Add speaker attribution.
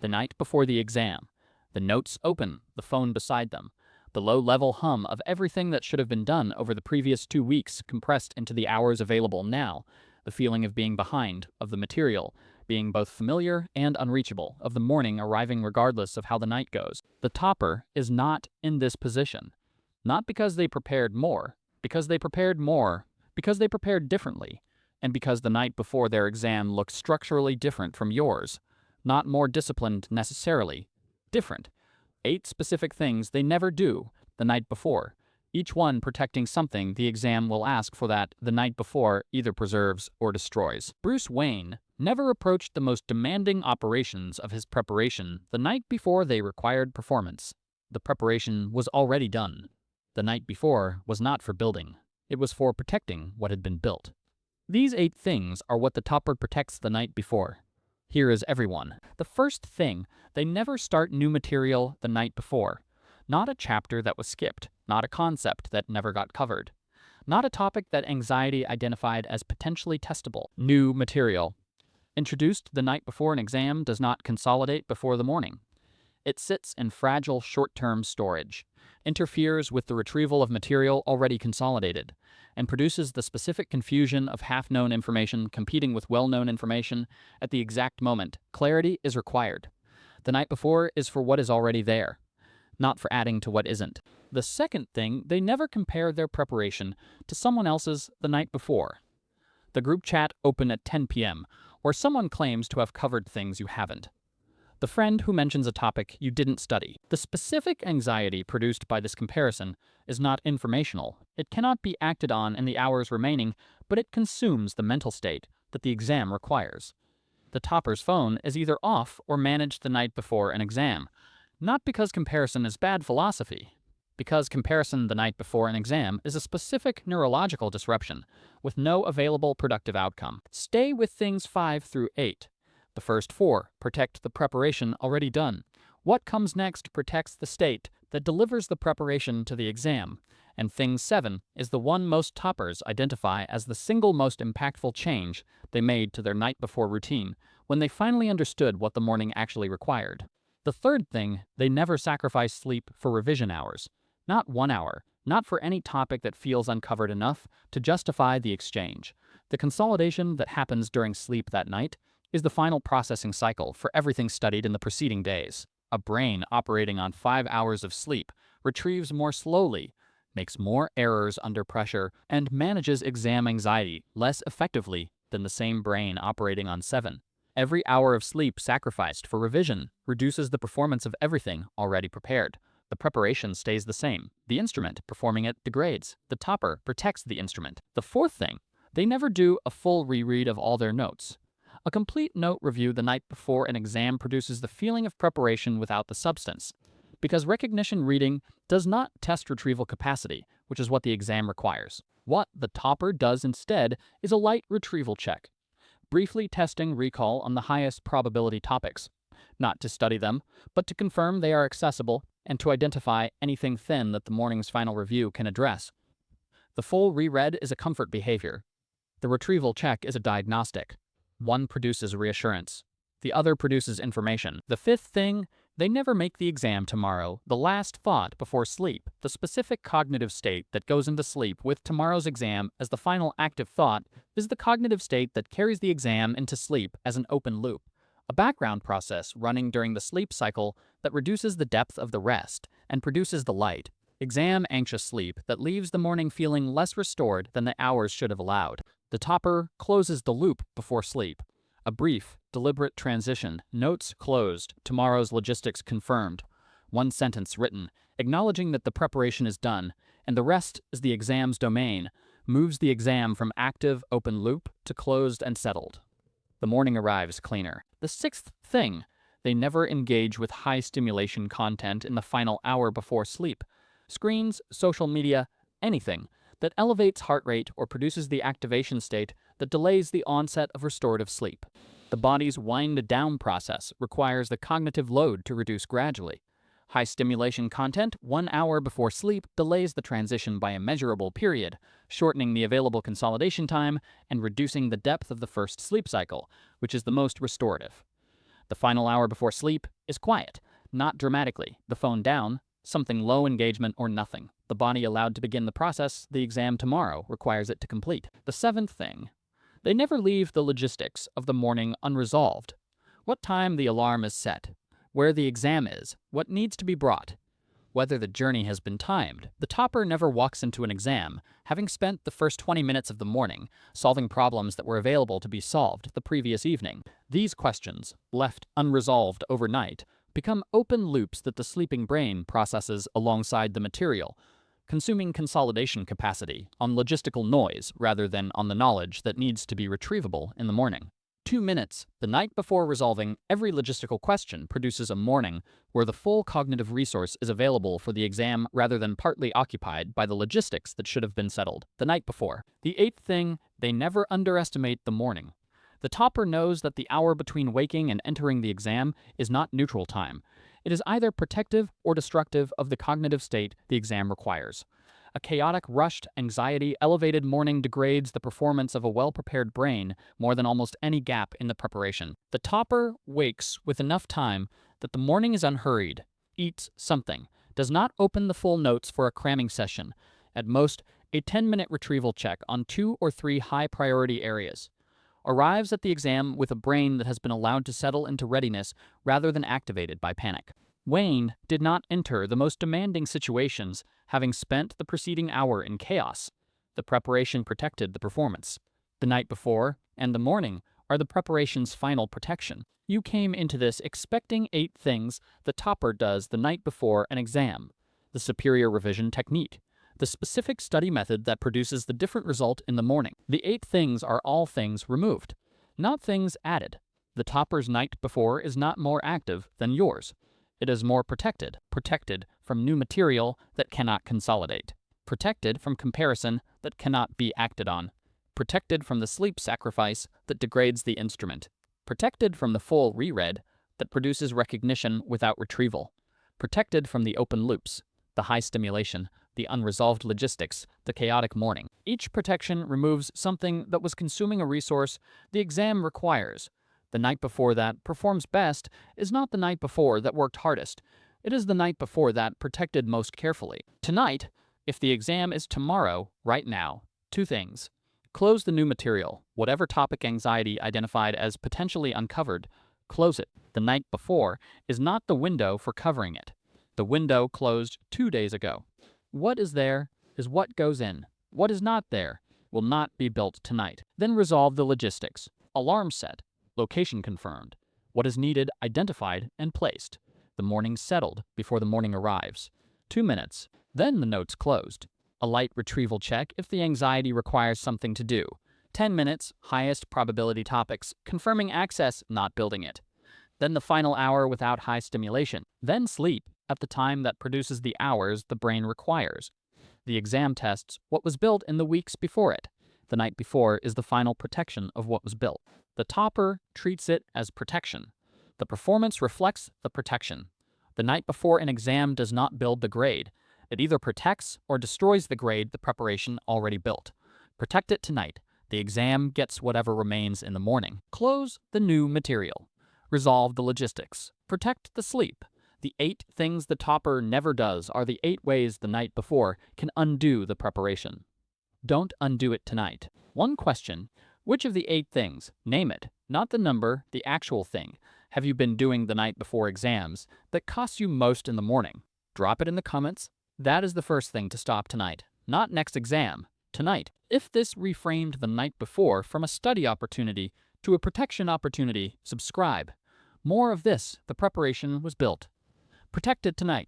Speaker 1: The night before the exam. The notes open, the phone beside them. The low-level hum of everything that should have been done over the previous 2 weeks compressed into the hours available now. The feeling of being behind, of the material, being both familiar and unreachable, of the morning arriving regardless of how the night goes. The topper is not in this position. Not because they prepared more, because they prepared more, because they prepared differently, and because the night before their exam looked structurally different from yours. Not more disciplined necessarily. Different. 8 specific things they never do the night before, each one protecting something the exam will ask for that the night before either preserves or destroys. Bruce Wayne never approached the most demanding operations of his preparation the night before they required performance. The preparation was already done. The night before was not for building. It was for protecting what had been built. These 8 things are what the topper protects the night before. Here is everyone. The first thing, they never start new material the night before. Not a chapter that was skipped, not a concept that never got covered. Not a topic that anxiety identified as potentially testable. New material. Introduced the night before an exam does not consolidate before the morning. It sits in fragile short-term storage, interferes with the retrieval of material already consolidated, and produces the specific confusion of half-known information competing with well-known information at the exact moment. Clarity is required. The night before is for what is already there, not for adding to what isn't. The second thing, they never compare their preparation to someone else's the night before. The group chat open at 10 p.m., or someone claims to have covered things you haven't. The friend who mentions a topic you didn't study. The specific anxiety produced by this comparison is not informational. It cannot be acted on in the hours remaining, but it consumes the mental state that the exam requires. The topper's phone is either off or managed the night before an exam, not because comparison is bad philosophy, because comparison the night before an exam is a specific neurological disruption with no available productive outcome. Stay with things 5 through 8. The first 4 protect the preparation already done. What comes next protects the state that delivers the preparation to the exam. And thing 7 is the one most toppers identify as the single most impactful change they made to their night before routine when they finally understood what the morning actually required. The third thing, they never sacrifice sleep for revision hours. Not 1 hour, not for any topic that feels uncovered enough to justify the exchange. The consolidation that happens during sleep that night is the final processing cycle for everything studied in the preceding days. A brain operating on 5 hours of sleep retrieves more slowly, makes more errors under pressure, and manages exam anxiety less effectively than the same brain operating on 7. Every hour of sleep sacrificed for revision reduces the performance of everything already prepared. The preparation stays the same. The instrument performing it degrades. The topper protects the instrument. The fourth thing, they never do a full reread of all their notes. A complete note review the night before an exam produces the feeling of preparation without the substance, because recognition reading does not test retrieval capacity, which is what the exam requires. What the topper does instead is a light retrieval check, briefly testing recall on the highest probability topics, not to study them, but to confirm they are accessible and to identify anything thin that the morning's final review can address. The full reread is a comfort behavior. The retrieval check is a diagnostic. One produces reassurance. The other produces information. The fifth thing, they never make the exam tomorrow the last thought before sleep. The specific cognitive state that goes into sleep with tomorrow's exam as the final active thought is the cognitive state that carries the exam into sleep as an open loop, a background process running during the sleep cycle that reduces the depth of the rest and produces the light, exam-anxious sleep that leaves the morning feeling less restored than the hours should have allowed. The topper closes the loop before sleep. A brief, deliberate transition, notes closed, tomorrow's logistics confirmed. One sentence written, acknowledging that the preparation is done, and the rest is the exam's domain, moves the exam from active, open loop to closed and settled. The morning arrives cleaner. The sixth thing, they never engage with high stimulation content in the final hour before sleep. Screens, social media, anything that elevates heart rate or produces the activation state that delays the onset of restorative sleep. The body's wind-down process requires the cognitive load to reduce gradually. High stimulation content 1 hour before sleep delays the transition by a measurable period, shortening the available consolidation time and reducing the depth of the first sleep cycle, which is the most restorative. The final hour before sleep is quiet, not dramatically. The phone down, something low engagement or nothing. The body allowed to begin the process the exam tomorrow requires it to complete. The seventh thing, they never leave the logistics of the morning unresolved. What time the alarm is set, where the exam is, what needs to be brought, whether the journey has been timed. The topper never walks into an exam, having spent the first 20 minutes of the morning solving problems that were available to be solved the previous evening. These questions, left unresolved overnight, become open loops that the sleeping brain processes alongside the material, consuming consolidation capacity on logistical noise rather than on the knowledge that needs to be retrievable in the morning. 2 minutes, the night before resolving every logistical question, produces a morning where the full cognitive resource is available for the exam rather than partly occupied by the logistics that should have been settled the night before. The eighth thing, they never underestimate the morning. The topper knows that the hour between waking and entering the exam is not neutral time. It is either protective or destructive of the cognitive state the exam requires. A chaotic, rushed, anxiety-elevated morning degrades the performance of a well-prepared brain more than almost any gap in the preparation. The topper wakes with enough time that the morning is unhurried, eats something, does not open the full notes for a cramming session, at most a 10-minute retrieval check on 2 or 3 high-priority areas, arrives at the exam with a brain that has been allowed to settle into readiness rather than activated by panic. Wayne did not enter the most demanding situations, having spent the preceding hour in chaos. The preparation protected the performance. The night before and the morning are the preparation's final protection. You came into this expecting 8 things the topper does the night before an exam. The superior revision technique. The specific study method that produces the different result in the morning. The 8 things are all things removed, not things added. The topper's night before is not more active than yours. It is more protected from new material that cannot consolidate, protected from comparison that cannot be acted on, protected from the sleep sacrifice that degrades the instrument, protected from the full reread that produces recognition without retrieval, protected from the open loops, the high stimulation, the unresolved logistics, the chaotic morning. Each protection removes something that was consuming a resource the exam requires. The night before that performs best is not the night before that worked hardest. It is the night before that protected most carefully. Tonight, if the exam is tomorrow, right now, 2 things. Close the new material, whatever topic anxiety identified as potentially uncovered, close it. The night before is not the window for covering it. The window closed 2 days ago. What is there is what goes in. What is not there will not be built tonight. Then resolve the logistics. Alarm set. Location confirmed. What is needed identified and placed. The morning settled before the morning arrives. 2 minutes. Then the notes closed. A light retrieval check if the anxiety requires something to do. 10 minutes, highest probability topics, confirming access, not building it. Then the final hour without high stimulation. Then sleep at the time that produces the hours the brain requires. The exam tests what was built in the weeks before it. The night before is the final protection of what was built. The topper treats it as protection. The performance reflects the protection. The night before an exam does not build the grade. It either protects or destroys the grade the preparation already built. Protect it tonight. The exam gets whatever remains in the morning. Close the new material. Resolve the logistics. Protect the sleep. The 8 things the topper never does are the 8 ways the night before can undo the preparation. Don't undo it tonight. One question. Which of the 8 things, name it, not the number, the actual thing, have you been doing the night before exams that costs you most in the morning? Drop it in the comments. That is the first thing to stop tonight. Not next exam, tonight. If this reframed the night before from a study opportunity to a protection opportunity, subscribe. More of this, the preparation was built. Protect it tonight.